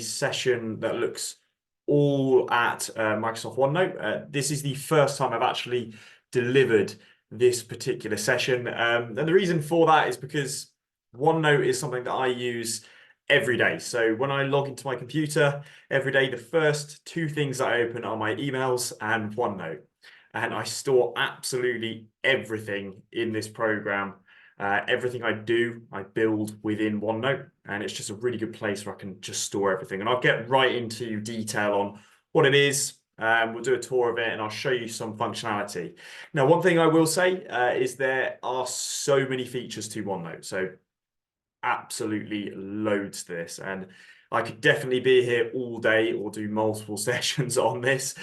session that looks all at Microsoft OneNote. This is the first time I've actually delivered this particular session. And the reason for that is because OneNote is something that I use every day. So when I log into my computer every day, the first two things that I open are my emails and OneNote. And I store absolutely everything in this program. Everything I do, I build within OneNote, and it's just a really good place where I can just store everything. And I'll get right into detail on what it is. We'll do a tour of it, and I'll show you some functionality. Now, one thing I will say is there are so many features to OneNote. So absolutely loads to this, and I could definitely be here all day or do multiple sessions on this,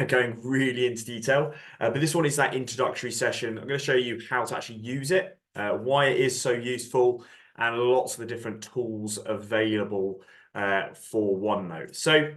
going really into detail. But this one is that introductory session. I'm going to show you how to actually use it, why it is so useful, and lots of the different tools available for OneNote. So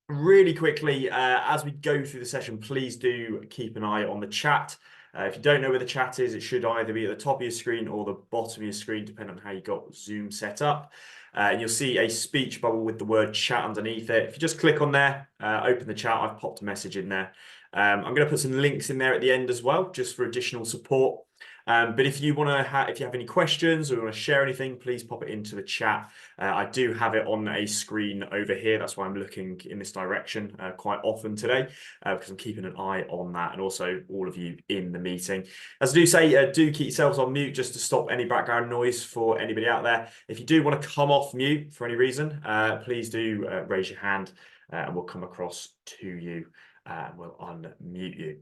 really quickly, as we go through the session, please do keep an eye on the chat. If you don't know where the chat is, it should either be at the top of your screen or the bottom of your screen, depending on how you got Zoom set up. And you'll see a speech bubble with the word chat underneath it. If you just click on there, open the chat, I've popped a message in there. I'm going to put some links in there at the end as well, just for additional support. But if you have any questions or you want to share anything, please pop it into the chat. I do have it on a screen over here. That's why I'm looking in this direction quite often today, because I'm keeping an eye on that, and also all of you in the meeting. As I do say, do keep yourselves on mute just to stop any background noise for anybody out there. If you do want to come off mute for any reason, please do raise your hand and we'll come across to you and we'll unmute you.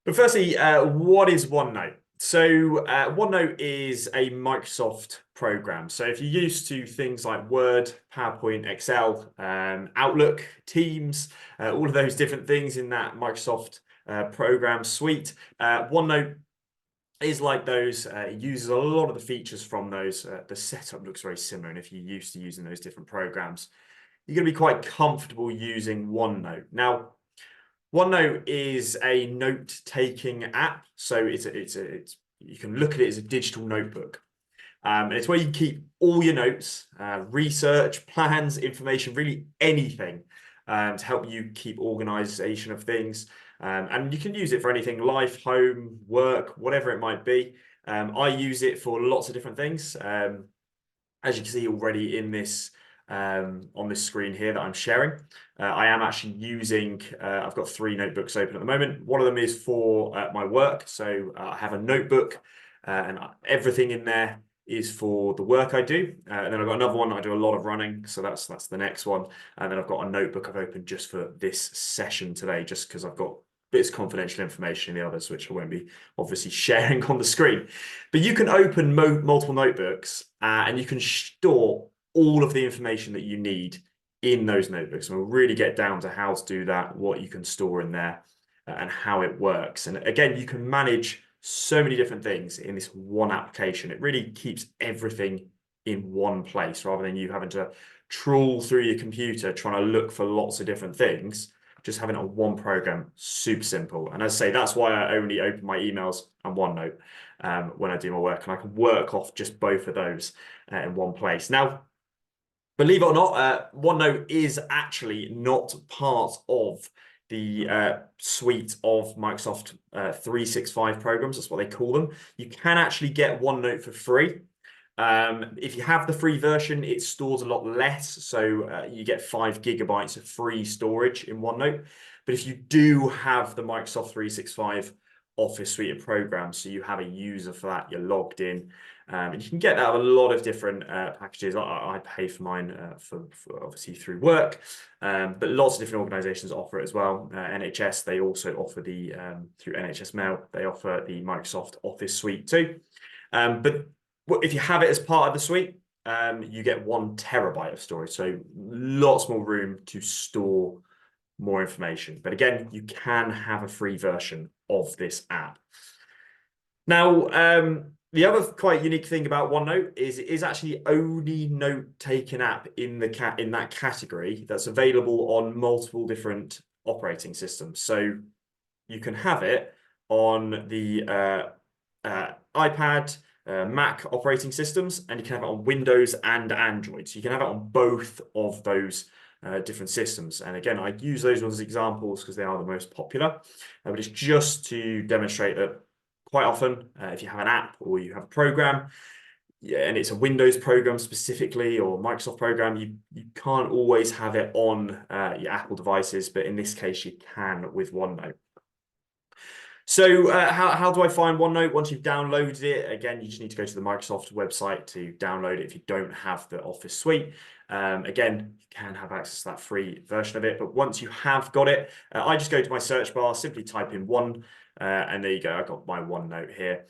But firstly, what is OneNote? So OneNote is a Microsoft program. So if you're used to things like Word, PowerPoint, Excel, Outlook, Teams, all of those different things in that Microsoft program suite, OneNote is like those. It uses a lot of the features from those. The setup looks very similar, and if you're used to using those different programs, you're going to be quite comfortable using OneNote. Now, OneNote is a note-taking app, so you can look at it as a digital notebook. And it's where you keep all your notes, research, plans, information, really anything to help you keep organization of things. And you can use it for anything, life, home, work, whatever it might be. I use it for lots of different things. As you can see already in this on this screen here that I'm sharing. I am actually using, I've got 3 notebooks open at the moment. One of them is for my work. So I have a notebook and everything in there is for the work I do. And then I've got another one, I do a lot of running. So that's the next one. And then I've got a notebook I've opened just for this session today, just because I've got bits of confidential information in the others, which I won't be obviously sharing on the screen. But you can open multiple notebooks and you can store all of the information that you need in those notebooks. And we'll really get down to how to do that, what you can store in there, and how it works. And again, you can manage so many different things in this one application. It really keeps everything in one place rather than you having to trawl through your computer trying to look for lots of different things. Just having it on one program, super simple. And as I say, that's why I only open my emails and OneNote when I do my work, and I can work off just both of those in one place. Now, believe it or not, OneNote is actually not part of the suite of Microsoft 365 programs. That's what they call them. You can actually get OneNote for free. If you have the free version, it stores a lot less. So you get 5 GB of free storage in OneNote. But if you do have the Microsoft 365 Office suite of programs, so you have a user for that, you're logged in, and you can get that out of a lot of different packages. I pay for mine for obviously through work, but lots of different organizations offer it as well. NHS, they also offer the through NHS Mail, they offer the Microsoft Office suite too. But if you have it as part of the suite, you get 1 TB of storage, so lots more room to store more information. But again, you can have a free version of this app. Now, the other quite unique thing about OneNote is it is actually the only note-taking app in that category that's available on multiple different operating systems. So you can have it on the iPad, Mac operating systems, and you can have it on Windows and Android. So you can have it on both of those different systems. And again, I use those ones as examples because they are the most popular, but it's just to demonstrate that quite often, if you have an app or you have a program, yeah, and it's a Windows program specifically or Microsoft program, you can't always have it on your Apple devices, but in this case, you can with OneNote. So how do I find OneNote? Once you've downloaded it, again, you just need to go to the Microsoft website to download it if you don't have the Office suite. Again, you can have access to that free version of it, but once you have got it, I just go to my search bar, simply type in one, and there you go, I've got my OneNote here.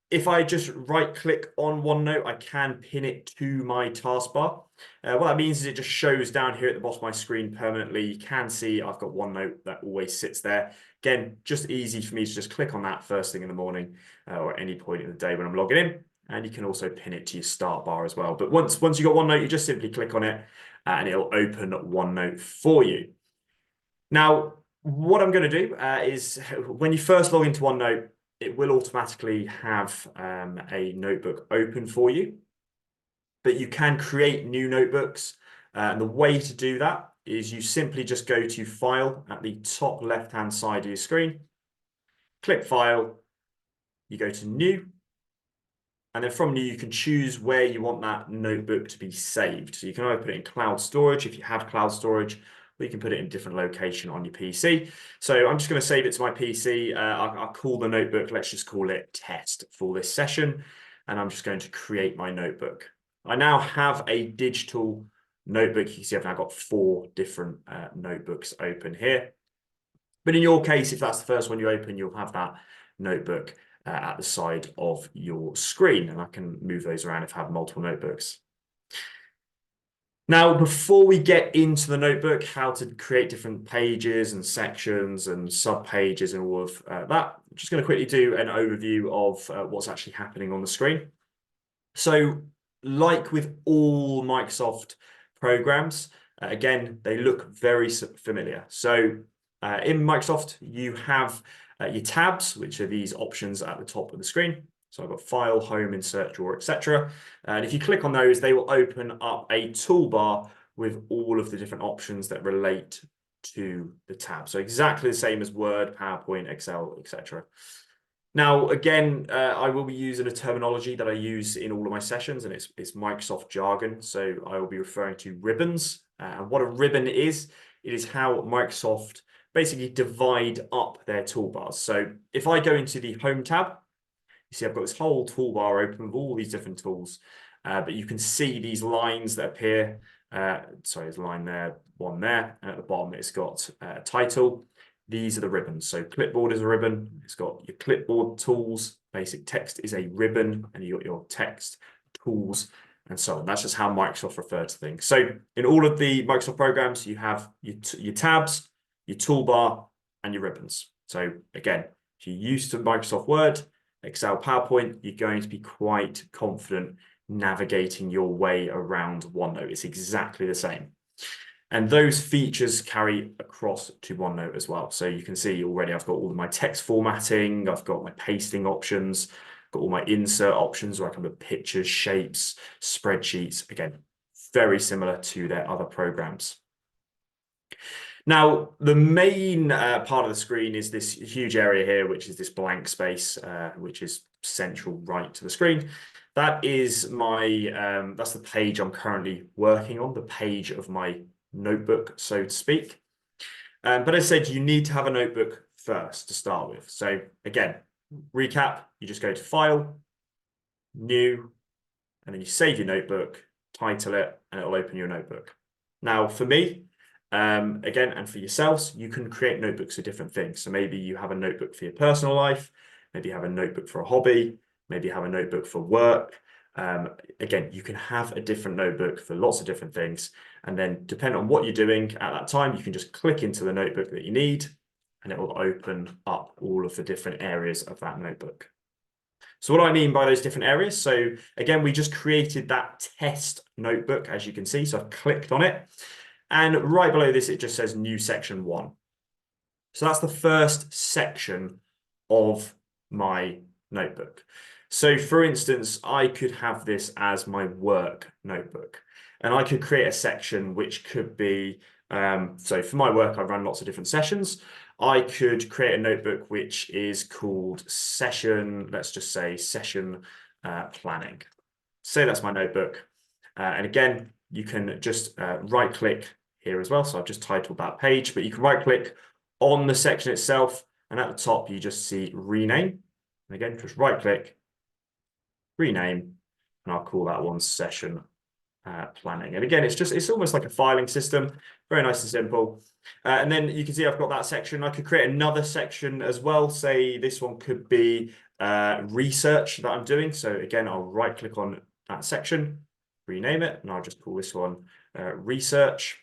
If I just right-click on OneNote, I can pin it to my taskbar. What that means is it just shows down here at the bottom of my screen permanently. You can see I've got OneNote that always sits there. Again, just easy for me to just click on that first thing in the morning or at any point in the day when I'm logging in. And you can also pin it to your start bar as well. But once you've got OneNote, you just simply click on it and it'll open OneNote for you. Now, what I'm going to do is when you first log into OneNote, it will automatically have a notebook open for you, but you can create new notebooks. And the way to do that is you simply just go to File at the top left-hand side of your screen, click File, you go to New, and then from New, you can choose where you want that notebook to be saved. So you can either put it in cloud storage if you have cloud storage, or you can put it in a different location on your PC. So I'm just going to save it to my PC. I'll call the notebook, let's just call it Test for this session. And I'm just going to create my notebook. I now have a digital notebook. You can see I've now got 4 different notebooks open here. But in your case, if that's the first one you open, you'll have that notebook at the side of your screen. And I can move those around if I have multiple notebooks. Now, before we get into the notebook, how to create different pages and sections and sub-pages and all of that, I'm just going to quickly do an overview of what's actually happening on the screen. So, like with all Microsoft programs, again, they look very familiar. So, in Microsoft, you have your tabs, which are these options at the top of the screen. So I've got File, Home, Insert, Drawer, etc. And if you click on those, they will open up a toolbar with all of the different options that relate to the tab. So exactly the same as Word, PowerPoint, Excel, etc. Now, again, I will be using a terminology that I use in all of my sessions, and it's Microsoft jargon. So I will be referring to ribbons. And what a ribbon is, it is how Microsoft basically divide up their toolbars. So if I go into the Home tab, you see I've got this whole toolbar open with all these different tools, but you can see these lines that appear. Sorry, there's a line there, one there, and at the bottom it's got a title. These are the ribbons. So clipboard is a ribbon. It's got your clipboard tools. Basic text is a ribbon, and you got your text tools and so on. That's just how Microsoft refer to things. So in all of the Microsoft programs, you have your tabs, your toolbar, and your ribbons. So again, if you're used to Microsoft Word, Excel, PowerPoint, you're going to be quite confident navigating your way around OneNote. It's exactly the same. And those features carry across to OneNote as well. So you can see already I've got all of my text formatting, I've got my pasting options, got all my insert options where I can put pictures, shapes, spreadsheets. Again, very similar to their other programs. Now, the main part of the screen is this huge area here, which is this blank space, which is central right to the screen. That is my, that's the page I'm currently working on, the page of my notebook, so to speak. But as I said, you need to have a notebook first to start with. So again, recap, you just go to File, New, and then you save your notebook, title it, and it'll open your notebook. Now, for me, again, and for yourselves, you can create notebooks for different things. So maybe you have a notebook for your personal life, maybe you have a notebook for a hobby, maybe you have a notebook for work. Again, you can have a different notebook for lots of different things. And then depending on what you're doing at that time, you can just click into the notebook that you need, and it will open up all of the different areas of that notebook. So what do I mean by those different areas? So again, we just created that test notebook, as you can see. So I've clicked on it. And right below this, it just says new section 1. So that's the first section of my notebook. So for instance, I could have this as my work notebook, and I could create a section which could be, so for my work, I run lots of different sessions. I could create a notebook which is called session, let's just say session planning. Say that's my notebook. And again, you can just right click here as well. So I've just titled that page, but you can right click on the section itself. And at the top, you just see rename. And again, just right click, rename, and I'll call that one session planning. And again, it's almost like a filing system, very nice and simple. And then you can see I've got that section. I could create another section as well. Say this one could be research that I'm doing. So again, I'll right click on that section, rename it, and I'll just call this one research.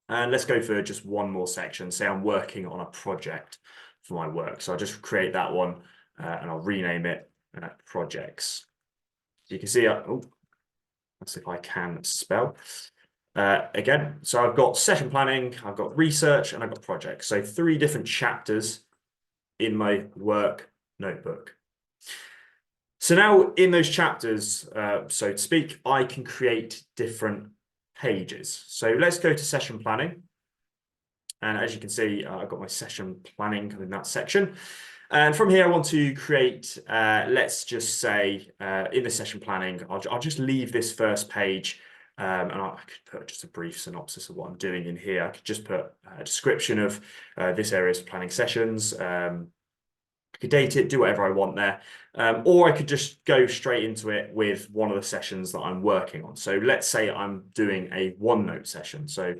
And let's go for just one more section. Say I'm working on a project for my work. So I'll just create that one and I'll rename it projects. So you can see, let's see if I can spell. Again, so I've got session planning, I've got research, and I've got projects. So 3 different chapters in my work notebook. So now in those chapters, so to speak, I can create different pages. So let's go to session planning. And as you can see, I've got my session planning in that section. And from here, I want to create, let's just say, in the session planning, I'll just leave this first page, and I could put just a brief synopsis of what I'm doing in here. I could just put a description of this area for planning sessions. I could date it, do whatever I want there. Or I could just go straight into it with one of the sessions that I'm working on. So let's say I'm doing a OneNote session. So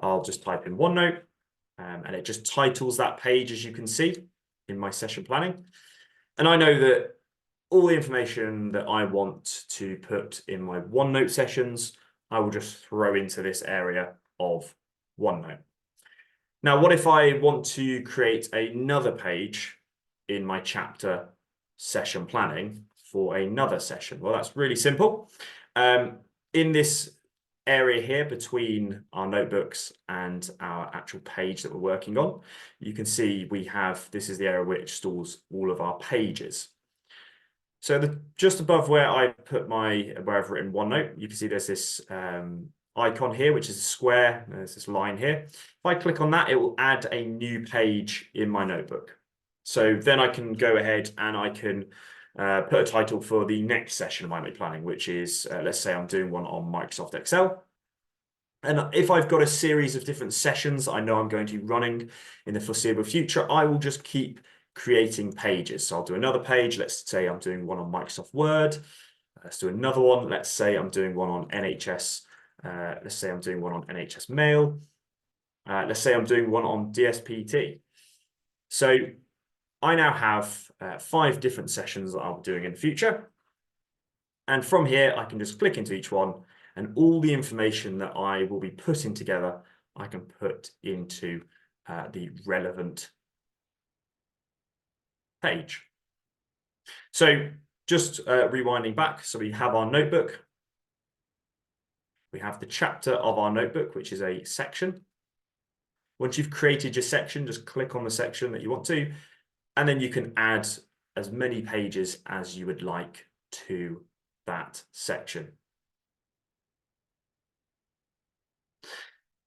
I'll just type in OneNote, and it just titles that page, as you can see in my session planning. And I know that all the information that I want to put in my OneNote sessions, I will just throw into this area of OneNote. Now, what if I want to create another page in my chapter session planning for another session? Well, that's really simple. In this area here between our notebooks and our actual page that we're working on, you can see we have, this is the area which stores all of our pages. So just above where I put where I've written OneNote, you can see there's this icon here, which is a square. There's this line here. If I click on that, it will add a new page in my notebook. So then I can go ahead and I can put a title for the next session of my planning, which is, let's say I'm doing one on Microsoft Excel. And if I've got a series of different sessions I know I'm going to be running in the foreseeable future, I will just keep creating pages. So I'll do another page. Let's say I'm doing one on Microsoft Word. Let's do another one. Let's say I'm doing one on NHS. Let's say I'm doing one on NHS Mail. Let's say I'm doing one on DSPT. So I now have 5 different sessions that I'll be doing in the future. And from here, I can just click into each one, and all the information that I will be putting together, I can put into the relevant page. So just rewinding back, so we have our notebook. We have the chapter of our notebook, which is a section. Once you've created your section, just click on the section that you want to, and then you can add as many pages as you would like to that section.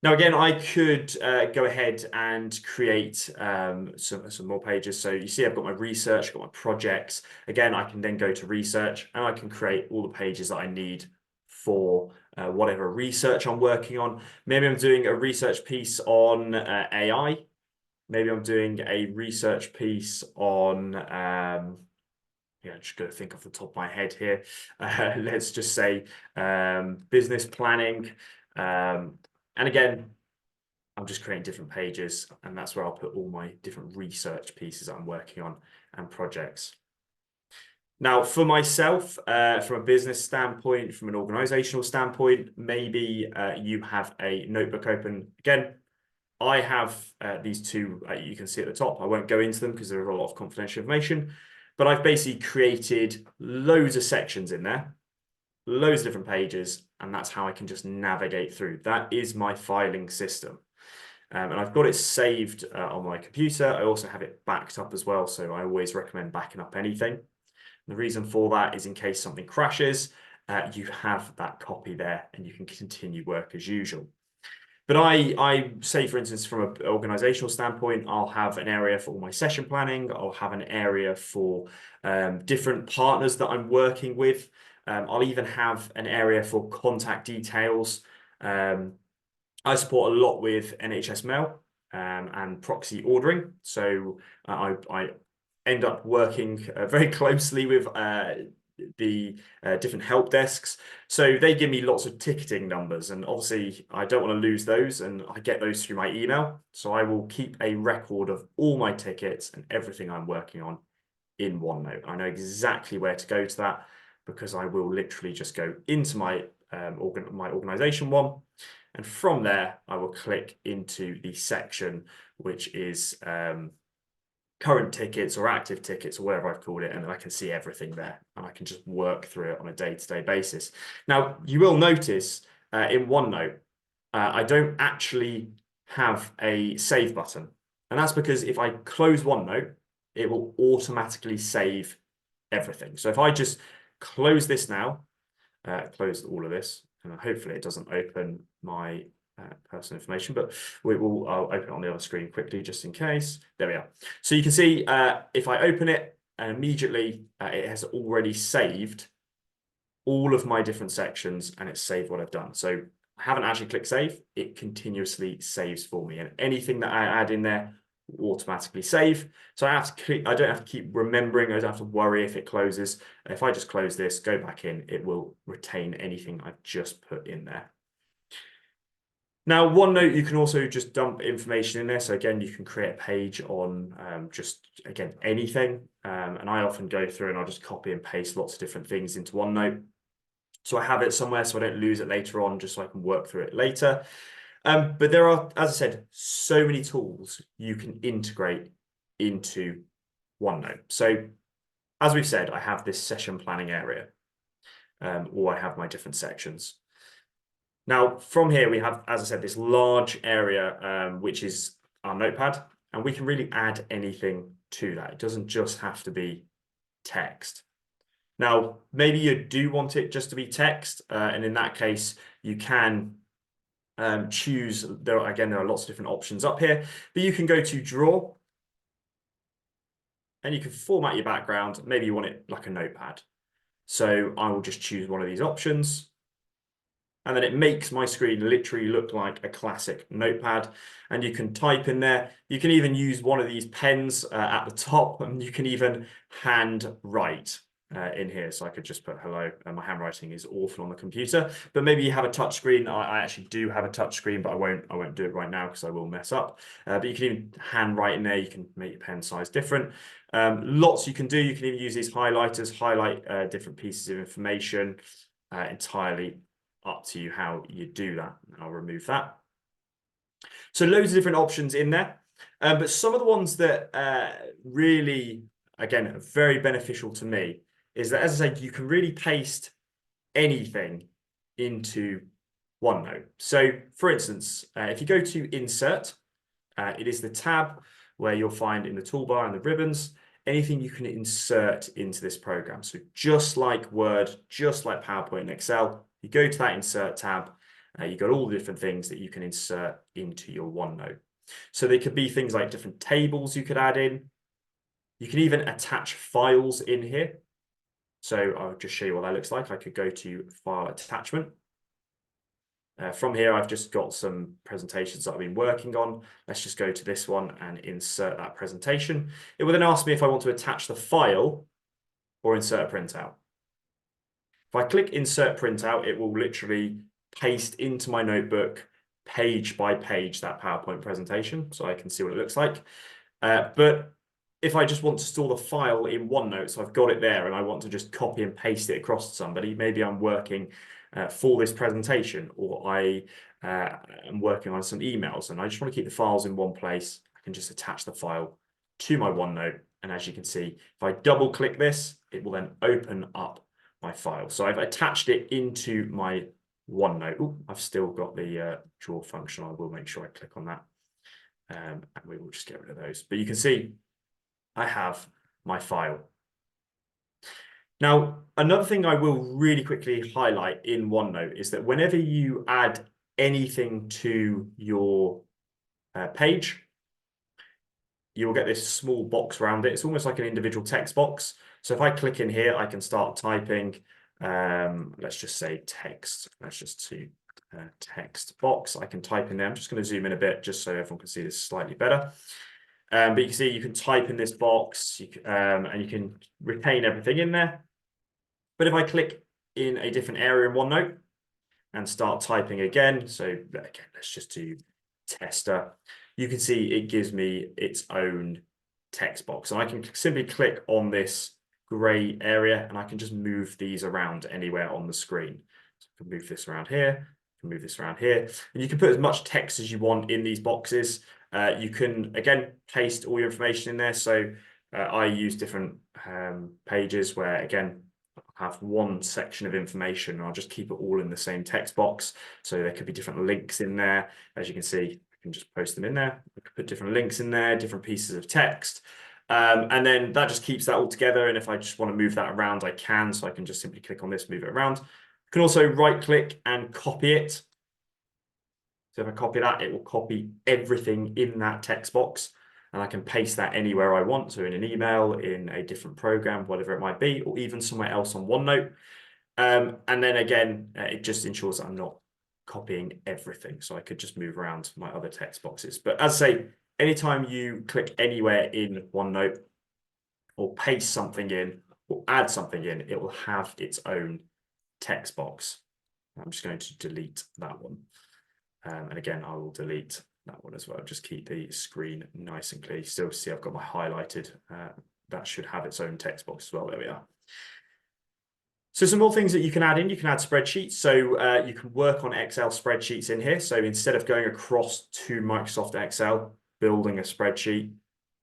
Now, again, I could go ahead and create some more pages. So you see I've got my research, got my projects. Again, I can then go to research and I can create all the pages that I need for whatever research I'm working on. Maybe I'm doing a research piece on AI. Maybe I'm doing a research piece on, yeah, just got to think off the top of my head here. Let's just say business planning. And again, I'm just creating different pages, and that's where I'll put all my different research pieces that I'm working on and projects. Now, for myself, from a business standpoint, from an organizational standpoint, maybe you have a notebook open. Again, I have these 2 you can see at the top. I won't go into them because there are a lot of confidential information, but I've basically created loads of sections in there, loads of different pages, and that's how I can just navigate through. That is my filing system. And I've got it saved on my computer. I also have it backed up as well, so I always recommend backing up anything. And the reason for that is in case something crashes, you have that copy there and you can continue work as usual. But I say, for instance, from an organizational standpoint, I'll have an area for all my session planning. I'll have an area for different partners that I'm working with. I'll even have an area for contact details. I support a lot with NHS Mail and proxy ordering. So I end up working very closely with the different help desks. So they give me lots of ticketing numbers, and obviously I don't want to lose those, and I get those through my email. So I will keep a record of all my tickets and everything I'm working on in OneNote. I know exactly where to go to that because I will literally just go into my organization one, and from there I will click into the section which is current tickets or active tickets or whatever I've called it, and then I can see everything there and I can just work through it on a day-to-day basis. Now, you will notice in OneNote, I don't actually have a save button. And that's because if I close OneNote, it will automatically save everything. So if I just close this now, close all of this, and hopefully it doesn't open my personal information, but I'll open it on the other screen quickly just in case. There we are. So you can see if I open it, and immediately it has already saved all of my different sections and it's saved what I've done. So I haven't actually clicked save, it continuously saves for me, and anything that I add in there will automatically save. So I don't have to keep remembering, I don't have to worry if it closes. If I just close this, go back in, it will retain anything I've just put in there. Now, OneNote, you can also just dump information in there. So again, you can create a page on just, again, anything. And I often go through and I'll just copy and paste lots of different things into OneNote. So I have it somewhere so I don't lose it later on, just so I can work through it later. But there are, as I said, so many tools you can integrate into OneNote. So as we've said, I have this session planning area, or I have my different sections. Now, from here, we have, as I said, this large area, which is our notepad, and we can really add anything to that. It doesn't just have to be text. Now, maybe you do want it just to be text, and in that case, you can choose, there are lots of different options up here, but you can go to Draw, and you can format your background. Maybe you want it like a notepad. So I will just choose one of these options. And then it makes my screen literally look like a classic notepad. And you can type in there. You can even use one of these pens at the top, and you can even hand write in here. So I could just put hello. My handwriting is awful on the computer, but maybe you have a touch screen. I actually do have a touch screen, but I won't do it right now because I will mess up. But you can even hand write in there. You can make your pen size different. Lots you can do. You can even use these highlighters, highlight different pieces of information entirely up to you how you do that. And I'll remove that. So loads of different options in there. But some of the ones that really, again, are very beneficial to me is that, as I said, you can really paste anything into OneNote. So for instance, if you go to Insert, it is the tab where you'll find in the toolbar and the ribbons, anything you can insert into this program. So just like Word, just like PowerPoint and Excel, you go to that Insert tab, you've got all the different things that you can insert into your OneNote. So they could be things like different tables you could add in. You can even attach files in here. So I'll just show you what that looks like. I could go to File Attachment. From here, I've just got some presentations that I've been working on. Let's just go to this one and insert that presentation. It will then ask me if I want to attach the file or insert a printout. If I click Insert Printout, it will literally paste into my notebook page by page that PowerPoint presentation, so I can see what it looks like. But if I just want to store the file in OneNote, so I've got it there and I want to just copy and paste it across to somebody, maybe I'm working for this presentation, or I am working on some emails and I just want to keep the files in one place, I can just attach the file to my OneNote. And as you can see, if I double click this, it will then open up my file. So I've attached it into my OneNote. Ooh, I've still got the draw function. I will make sure I click on that. And we will just get rid of those. But you can see I have my file. Now, another thing I will really quickly highlight in OneNote is that whenever you add anything to your page, you'll get this small box around it. It's almost like an individual text box. So if I click in here, I can start typing, let's just say text. Let's just do text box. I can type in there. I'm just going to zoom in a bit just so everyone can see this slightly better. But you can see you can type in this box and you can retain everything in there. But if I click in a different area in OneNote and start typing again, so again, let's just do tester, you can see it gives me its own text box. And I can simply click on this gray area and I can just move these around anywhere on the screen. So I can move this around here, I can move this around here, and you can put as much text as you want in these boxes. You can, again, paste all your information in there. So I use different pages where, again, have one section of information and I'll just keep it all in the same text box. So there could be different links in there. As you can see, I can just post them in there. I could put different links in there, different pieces of text. And then that just keeps that all together. And if I just want to move that around, I can. So I can just simply click on this, move it around. I can also right click and copy it. So if I copy that, it will copy everything in that text box. And I can paste that anywhere I want. So in an email, in a different program, whatever it might be, or even somewhere else on OneNote. And then again, it just ensures that I'm not copying everything. So I could just move around my other text boxes. But as I say, anytime you click anywhere in OneNote or paste something in or add something in, it will have its own text box. I'm just going to delete that one. And again, I will delete that one as well. Just keep the screen nice and clear. You still see I've got my highlighted. That should have its own text box as well. There we are. So some more things that you can add in. You can add spreadsheets. So you can work on Excel spreadsheets in here. So instead of going across to Microsoft Excel, building a spreadsheet,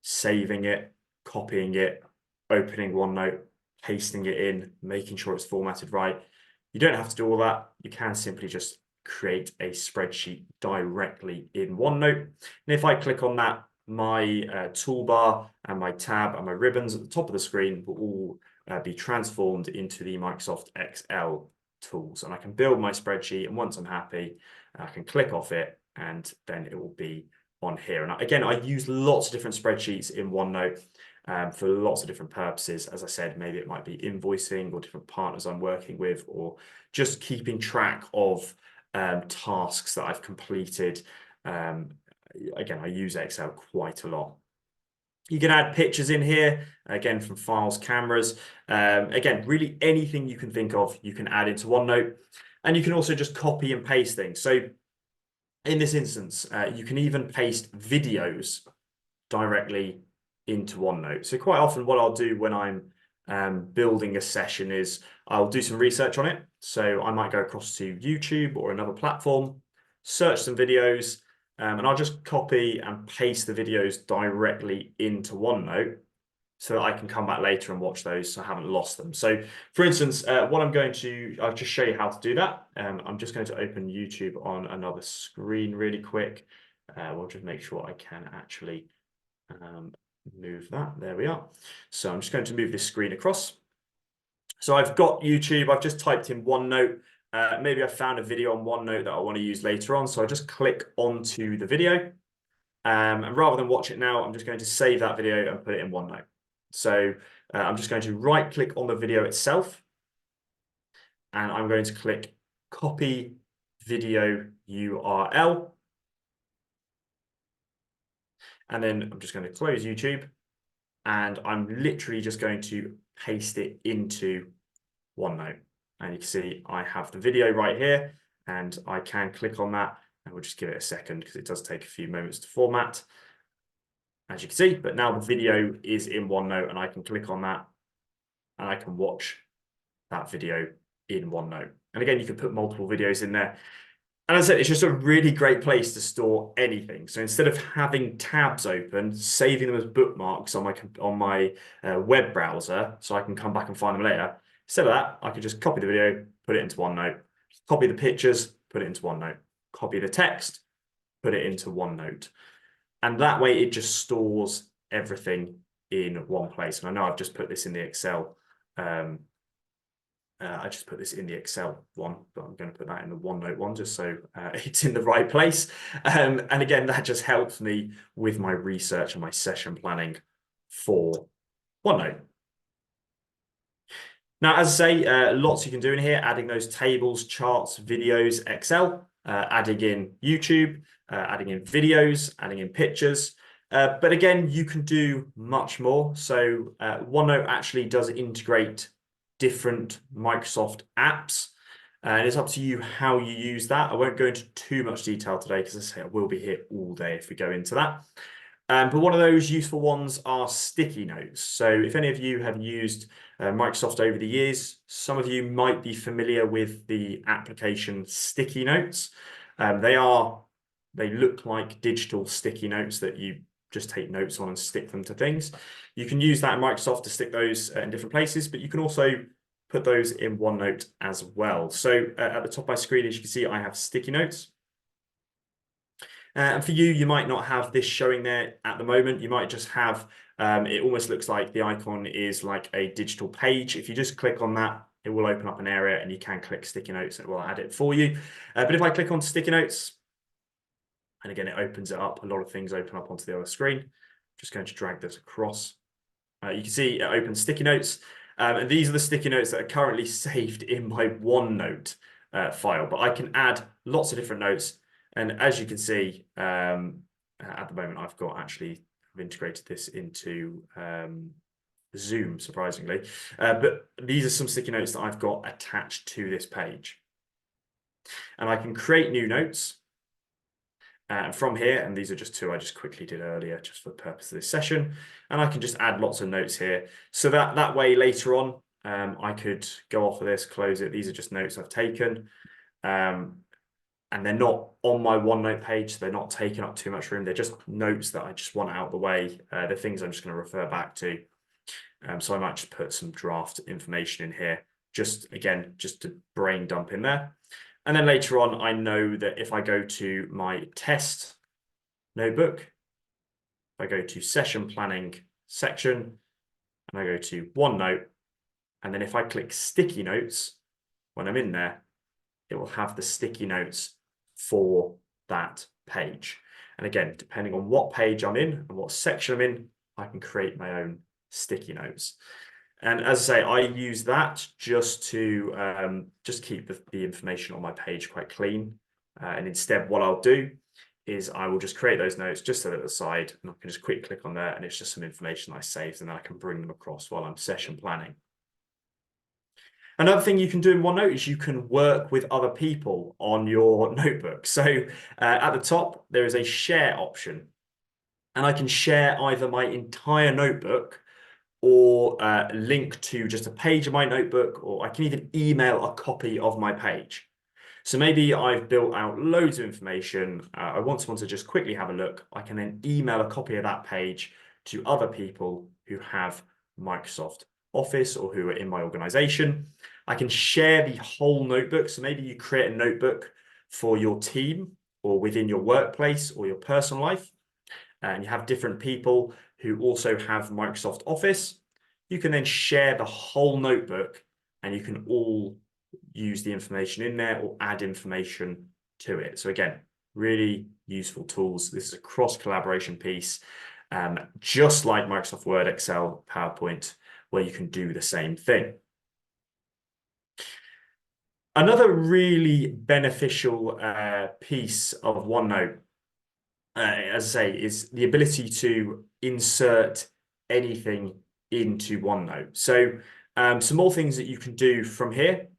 saving it, copying it, opening OneNote, pasting it in, making sure it's formatted right, you don't have to do all that. You can simply just create a spreadsheet directly in OneNote. And if I click on that, my toolbar and my tab and my ribbons at the top of the screen will all be transformed into the Microsoft Excel tools. And I can build my spreadsheet, and once I'm happy, I can click off it and then it will be on here. And again, I use lots of different spreadsheets in OneNote for lots of different purposes. As I said, maybe it might be invoicing or different partners I'm working with, or just keeping track of tasks that I've completed. Again, I use Excel quite a lot. You can add pictures in here, again, from files, cameras. Again, really anything you can think of, you can add into OneNote. And you can also just copy and paste things. So in this instance, you can even paste videos directly into OneNote. So quite often what I'll do when I'm building a session is I'll do some research on it. So I might go across to YouTube or another platform, search some videos, and I'll just copy and paste the videos directly into OneNote so that I can come back later and watch those so I haven't lost them. So for instance, what I'll just show you how to do that. I'm just going to open YouTube on another screen really quick. We'll just make sure I can actually move that. There we are. So I'm just going to move this screen across. So I've got YouTube. I've just typed in OneNote. Maybe I found a video on OneNote that I want to use later on. So I just click onto the video. And rather than watch it now, I'm just going to save that video and put it in OneNote. So I'm just going to right click on the video itself. And I'm going to click copy video URL. And then I'm just going to close YouTube. And I'm literally just going to paste it into OneNote. And you can see I have the video right here, and I can click on that, and we'll just give it a second because it does take a few moments to format, as you can see. But now the video is in OneNote, and I can click on that, and I can watch that video in OneNote. And again, you can put multiple videos in there. And as I said, it's just a really great place to store anything. So instead of having tabs open, saving them as bookmarks on my web browser, so I can come back and find them later, instead of that, I could just copy the video, put it into OneNote, copy the pictures, put it into OneNote, copy the text, put it into OneNote. And that way it just stores everything in one place. And I know I've just put this in the Excel I just put this in the Excel one, but I'm going to put that in the OneNote one just so it's in the right place. And again, that just helps me with my research and my session planning for OneNote. Now, as I say, lots you can do in here, adding those tables, charts, videos, Excel, adding in YouTube, adding in videos, adding in pictures. But again, you can do much more. So OneNote actually does integrate different Microsoft apps. And it's up to you how you use that. I won't go into too much detail today because, as I say, I will be here all day if we go into that. But one of those useful ones are sticky notes. So if any of you have used Microsoft over the years, some of you might be familiar with the application sticky notes. They look like digital sticky notes that you just take notes on and stick them to things. You can use that in Microsoft to stick those in different places, but you can also put those in OneNote as well. So at the top of my screen, as you can see, I have sticky notes. And for you, you might not have this showing there at the moment. You might just have, it almost looks like the icon is like a digital page. If you just click on that, it will open up an area and you can click sticky notes and it will add it for you. But if I click on sticky notes, and again, it opens it up, a lot of things open up onto the other screen. I'm just going to drag this across. You can see it opens sticky notes. And these are the sticky notes that are currently saved in my OneNote file, but I can add lots of different notes. And as you can see, at the moment, I've integrated this into Zoom, surprisingly. But these are some sticky notes that I've got attached to this page. And I can create new notes from here, and these are just two I just quickly did earlier, just for the purpose of this session. And I can just add lots of notes here. So that way later on, I could go off of this, close it. These are just notes I've taken. And they're not on my OneNote page, so they're not taking up too much room. They're just notes that I just want out of the way. They're things I'm just going to refer back to. So I might just put some draft information in here, just to brain dump in there. And then later on, I know that if I go to my test notebook, if I go to session planning section, and I go to OneNote, and then if I click sticky notes, when I'm in there, it will have the sticky notes for that page. And again, depending on what page I'm in and what section I'm in, I can create my own sticky notes. And as I say, I use that just to just keep the information on my page quite clean. And instead, what I'll do is I will just create those notes, just set it aside, and I can just quick click on there, and it's just some information I saved, and then I can bring them across while I'm session planning. Another thing you can do in OneNote is you can work with other people on your notebook. So at the top, there is a share option, and I can share either my entire notebook or link to just a page of my notebook, or I can even email a copy of my page. So maybe I've built out loads of information. I want someone to just quickly have a look. I can then email a copy of that page to other people who have Microsoft Office or who are in my organization. I can share the whole notebook. So maybe you create a notebook for your team or within your workplace or your personal life, and you have different people who also have Microsoft Office. You can then share the whole notebook and you can all use the information in there or add information to it. So again, really useful tools. This is a cross-collaboration piece, just like Microsoft Word, Excel, PowerPoint, where you can do the same thing. Another really beneficial piece of OneNote, as I say, is the ability to insert anything into OneNote. So some more things that you can do from here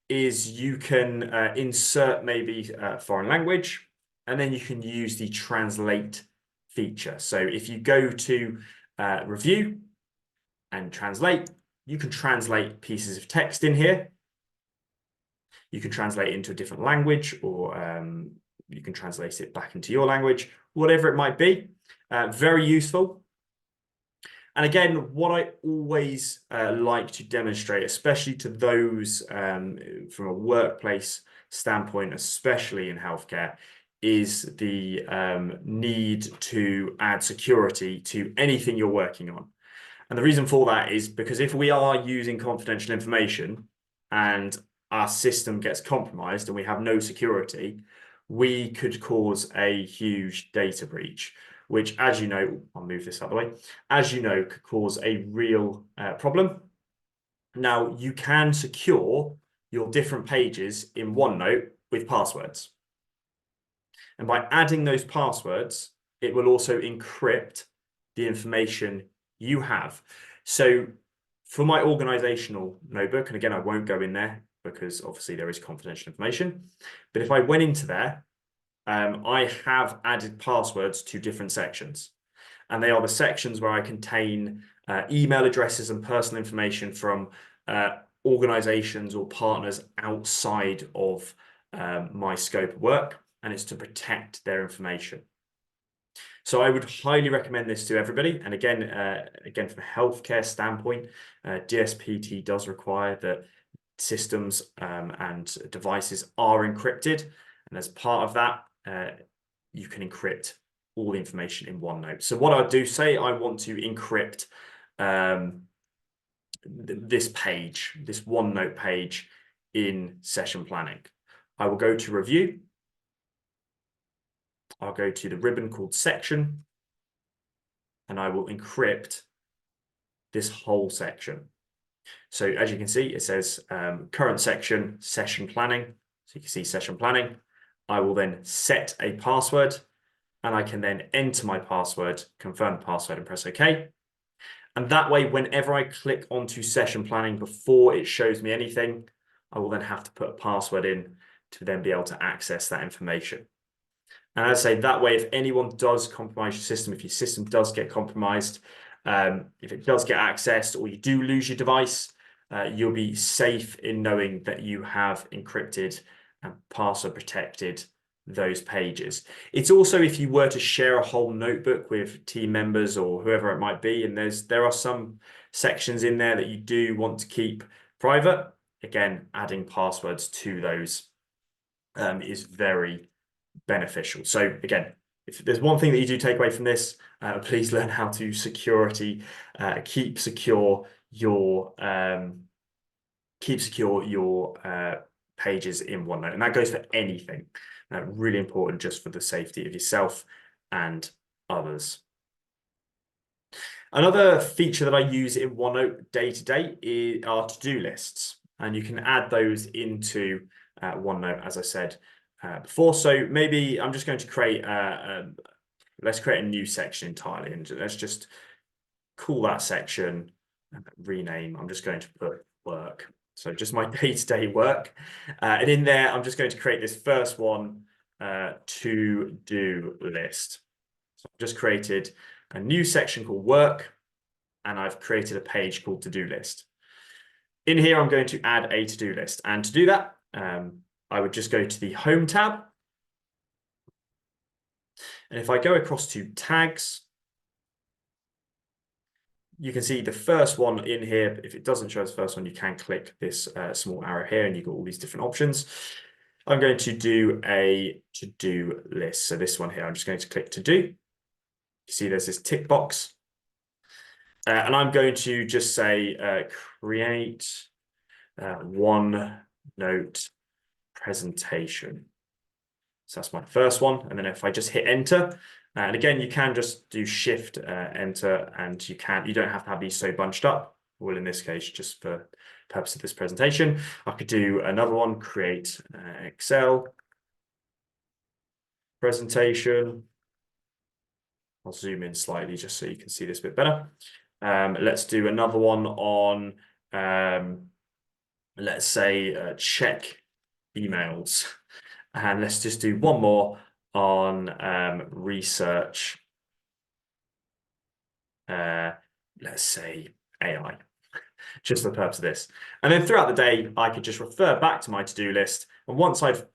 is you can insert maybe foreign language, and then you can use the translate feature. So if you go to review and translate, you can translate pieces of text in here. You can translate it into a different language, or you can translate it back into your language, whatever it might be. Very useful. And again, what I always like to demonstrate, especially to those from a workplace standpoint, especially in healthcare, is the need to add security to anything you're working on. And the reason for that is because if we are using confidential information, and our system gets compromised and we have no security, we could cause a huge data breach, which, as you know, I'll move this out of the way, as you know, could cause a real problem. Now, you can secure your different pages in OneNote with passwords. And by adding those passwords, it will also encrypt the information you have. So for my organizational notebook, and again, I won't go in there because obviously there is confidential information, but if I went into there, I have added passwords to different sections. And they are the sections where I contain email addresses and personal information from organizations or partners outside of my scope of work, and it's to protect their information. So I would highly recommend this to everybody. And again, from a healthcare standpoint, DSPT does require that systems and devices are encrypted. And as part of that, you can encrypt all the information in OneNote. So what I do, say I want to encrypt this page, this OneNote page in session planning. I will go to review. I'll go to the ribbon called section, and I will encrypt this whole section. So as you can see, it says current section, session planning. So you can see session planning. I will then set a password, and I can then enter my password, confirm the password, and press OK. And that way, whenever I click onto session planning before it shows me anything, I will then have to put a password in to then be able to access that information. And as I say, that way, if anyone does compromise your system, if your system does get compromised, if it does get accessed or you do lose your device, you'll be safe in knowing that you have encrypted and password protected those pages. It's also if you were to share a whole notebook with team members or whoever it might be, and there are some sections in there that you do want to keep private, again, adding passwords to those is very beneficial. So again, if there's one thing that you do take away from this, please learn how to keep secure your pages in OneNote, and that goes for anything. Really important just for the safety of yourself and others. Another feature that I use in OneNote day to day are to-do lists, and you can add those into OneNote, as I said before. So maybe I'm just going to create let's create a new section entirely, and let's just call that section rename. I'm just going to put work. So just my day-to-day work. And in there, I'm just going to create this first one, to-do list. So I've just created a new section called work, and I've created a page called to-do list. In here, I'm going to add a to-do list. And to do that, I would just go to the Home tab. And if I go across to tags, you can see the first one in here. If it doesn't show as the first one, you can click this small arrow here and you've got all these different options. I'm going to do a to-do list. So this one here, I'm just going to click to do. You see there's this tick box. And I'm going to just say create OneNote presentation. So that's my first one. And then if I just hit enter, and again, you can just do shift enter, and you don't have to have these so bunched up. Well, in this case, just for purpose of this presentation, I could do another one, create Excel presentation. I'll zoom in slightly just so you can see this a bit better. Let's do another one on, let's say, check emails. And let's just do one more on research, let's say AI, just for the purpose of this. And then throughout the day, I could just refer back to my to-do list. And once I've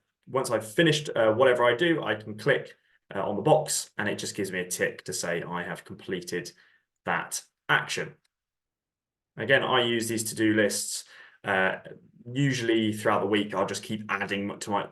finished whatever I do, I can click on the box, and it just gives me a tick to say I have completed that action. Again, I use these to-do lists usually throughout the week, I'll just keep adding to my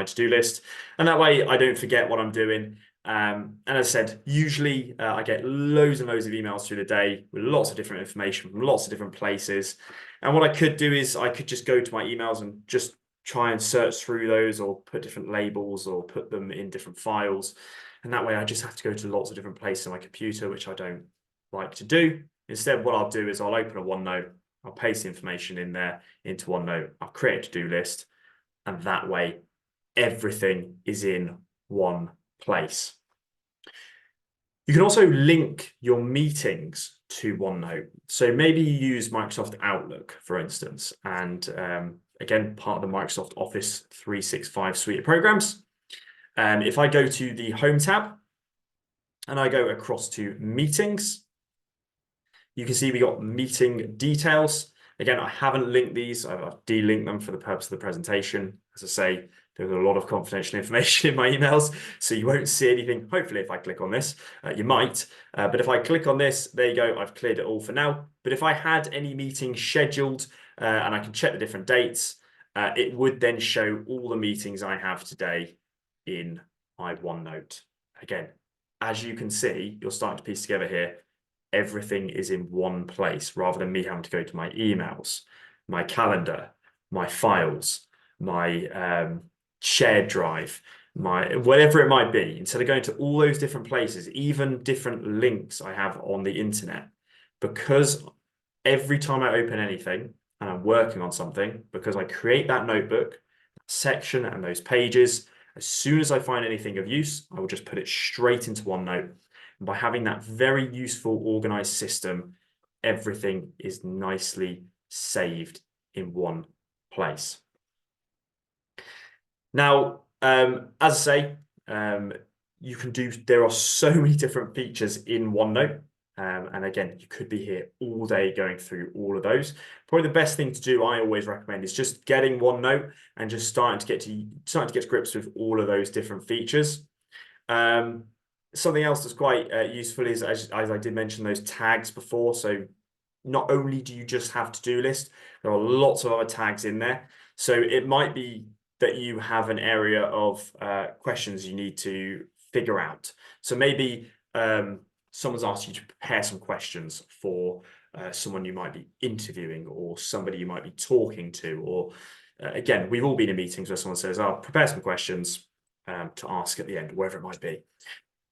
to-do list. And that way I don't forget what I'm doing. And as I said, usually I get loads and loads of emails through the day with lots of different information from lots of different places. And what I could do is I could just go to my emails and just try and search through those or put different labels or put them in different files. And that way I just have to go to lots of different places on my computer, which I don't like to do. Instead, what I'll do is I'll open a OneNote, I'll paste the information in there into OneNote, I'll create a to-do list, and that way everything is in one place. You can also link your meetings to OneNote. So maybe you use Microsoft Outlook, for instance, and again, part of the Microsoft Office 365 suite of programs. If I go to the Home tab and I go across to Meetings, you can see we got meeting details. Again, I haven't linked these. I've delinked them for the purpose of the presentation. As I say, there's a lot of confidential information in my emails, so you won't see anything. Hopefully, if I click on this, you might. But if I click on this, there you go. I've cleared it all for now. But if I had any meetings scheduled and I can check the different dates, it would then show all the meetings I have today in my OneNote. Again, as you can see, you're starting to piece together here. Everything is in one place rather than me having to go to my emails, my calendar, my files, my shared drive, my whatever it might be. Instead of going to all those different places, even different links I have on the internet, because every time I open anything and I'm working on something, because I create that notebook, section and those pages, as soon as I find anything of use, I will just put it straight into OneNote. And by having that very useful organized system, everything is nicely saved in one place. Now, as I say, there are so many different features in OneNote. And again, you could be here all day going through all of those. Probably the best thing to do, I always recommend, is just getting OneNote and just starting to get to grips with all of those different features. Something else that's quite useful is, as I did mention, those tags before. So not only do you just have to-do list, there are lots of other tags in there. So it might be that you have an area of questions you need to figure out. So maybe someone's asked you to prepare some questions for someone you might be interviewing or somebody you might be talking to. Or again, we've all been in meetings where someone says, "I'll prepare some questions to ask at the end," wherever it might be.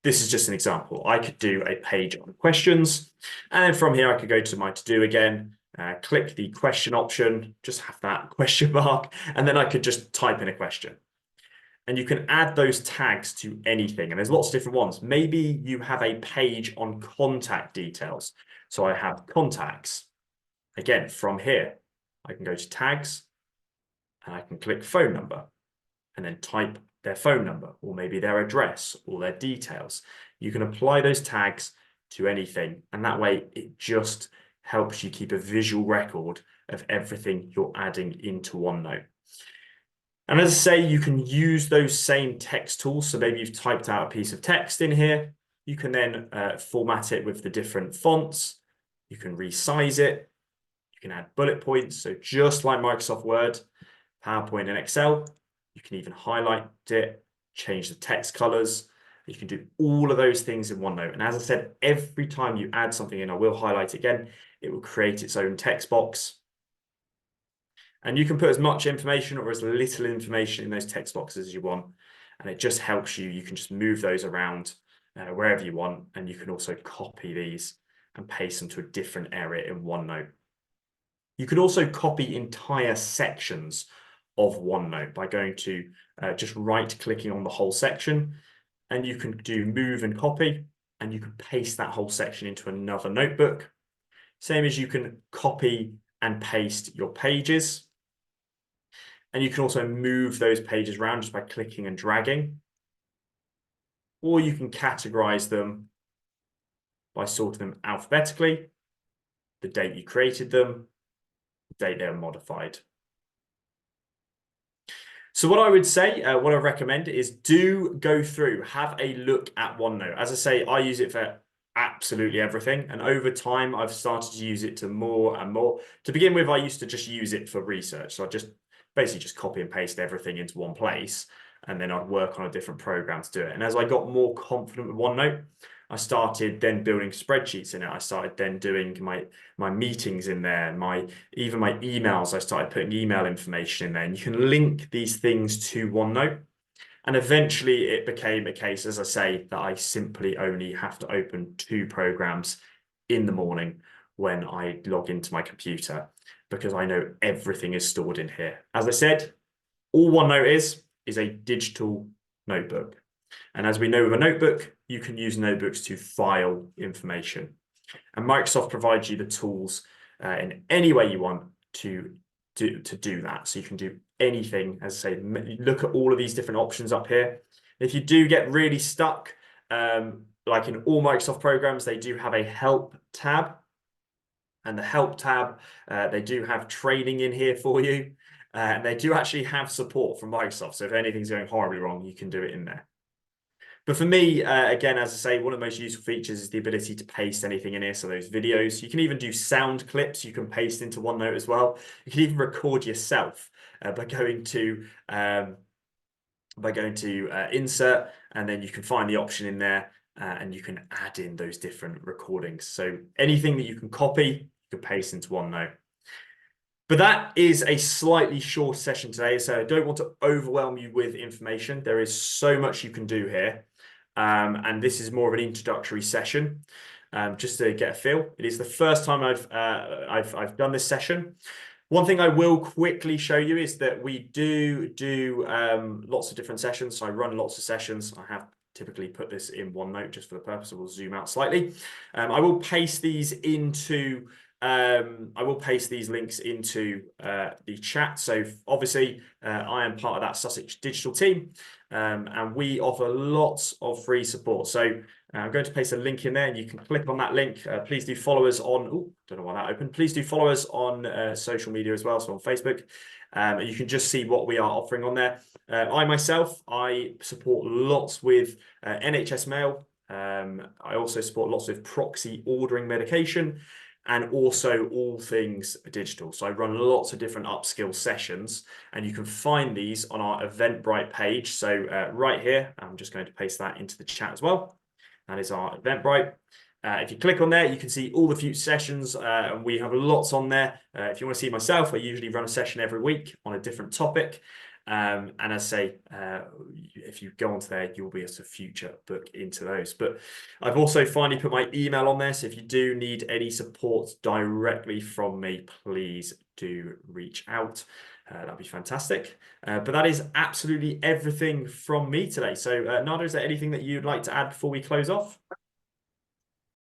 This is just an example. I could do a page on questions, and then from here I could go to my to-do again, click the question option, just have that question mark, and then I could just type in a question. And you can add those tags to anything, and there's lots of different ones. Maybe you have a page on contact details. So I have contacts. Again, from here, I can go to tags, and I can click phone number, and then type their phone number, or maybe their address, or their details. You can apply those tags to anything, and that way it just helps you keep a visual record of everything you're adding into OneNote. And as I say, you can use those same text tools. So maybe you've typed out a piece of text in here. You can then format it with the different fonts. You can resize it. You can add bullet points. So just like Microsoft Word, PowerPoint, and Excel, you can even highlight it, change the text colors. You can do all of those things in OneNote. And as I said, every time you add something in, I will highlight it again, it will create its own text box. And you can put as much information or as little information in those text boxes as you want. And it just helps you. You can just move those around wherever you want. And you can also copy these and paste them to a different area in OneNote. You could also copy entire sections of OneNote by going to just right-clicking on the whole section. And you can do move and copy. And you can paste that whole section into another notebook. Same as you can copy and paste your pages. And you can also move those pages around just by clicking and dragging. Or you can categorize them by sorting them alphabetically, the date you created them, the date they were modified. So what I would say, what I recommend is do go through, have a look at OneNote. As I say, I use it for absolutely everything. And over time, I've started to use it to more and more. To begin with, I used to just use it for research. So I just basically just copy and paste everything into one place, and then I'd work on a different program to do it. And as I got more confident with OneNote, I started then building spreadsheets in it. I started then doing my meetings in there, even my emails. I started putting email information in there, and you can link these things to OneNote. And eventually it became a case, as I say, that I simply only have to open 2 programs in the morning when I log into my computer, because I know everything is stored in here. As I said, all OneNote is a digital notebook. And as we know with a notebook, you can use notebooks to file information. And Microsoft provides you the tools in any way you want to do that. So you can do anything. As I say, look at all of these different options up here. If you do get really stuck, like in all Microsoft programs, they do have a help tab. And the help tab, they do have training in here for you. And they do actually have support from Microsoft. So if anything's going horribly wrong, you can do it in there. But for me, again, as I say, one of the most useful features is the ability to paste anything in here. So those videos, you can even do sound clips you can paste into OneNote as well. You can even record yourself by going to insert, and then you can find the option in there and you can add in those different recordings. So anything that you can copy, you can paste into OneNote. But that is a slightly short session today, so I don't want to overwhelm you with information. There is so much you can do here. And this is more of an introductory session, just to get a feel. It is the first time I've done this session. One thing I will quickly show you is that we do lots of different sessions. So I run lots of sessions. I have typically put this in OneNote just for the purpose. We'll zoom out slightly. I will paste these into links into the chat. So obviously, I am part of that Sussex digital team, and we offer lots of free support. So I'm going to paste a link in there, and you can click on that link. Please do follow us on, oh, don't know why that opened. Please do follow us on social media as well, so on Facebook. And you can just see what we are offering on there. I support lots with NHS Mail. I also support lots with proxy ordering medication, and also all things digital. So I run lots of different upskill sessions, and you can find these on our Eventbrite page. So right here, I'm just going to paste that into the chat as well. That is our Eventbrite. If you click on there, you can see all the future sessions, and we have lots on there. If you want to see myself, I usually run a session every week on a different topic. And as I say, if you go onto there, you'll be able to future book into those. But I've also finally put my email on there. So if you do need any support directly from me, please do reach out. That'd be fantastic. But that is absolutely everything from me today. So Nada, is there anything that you'd like to add before we close off?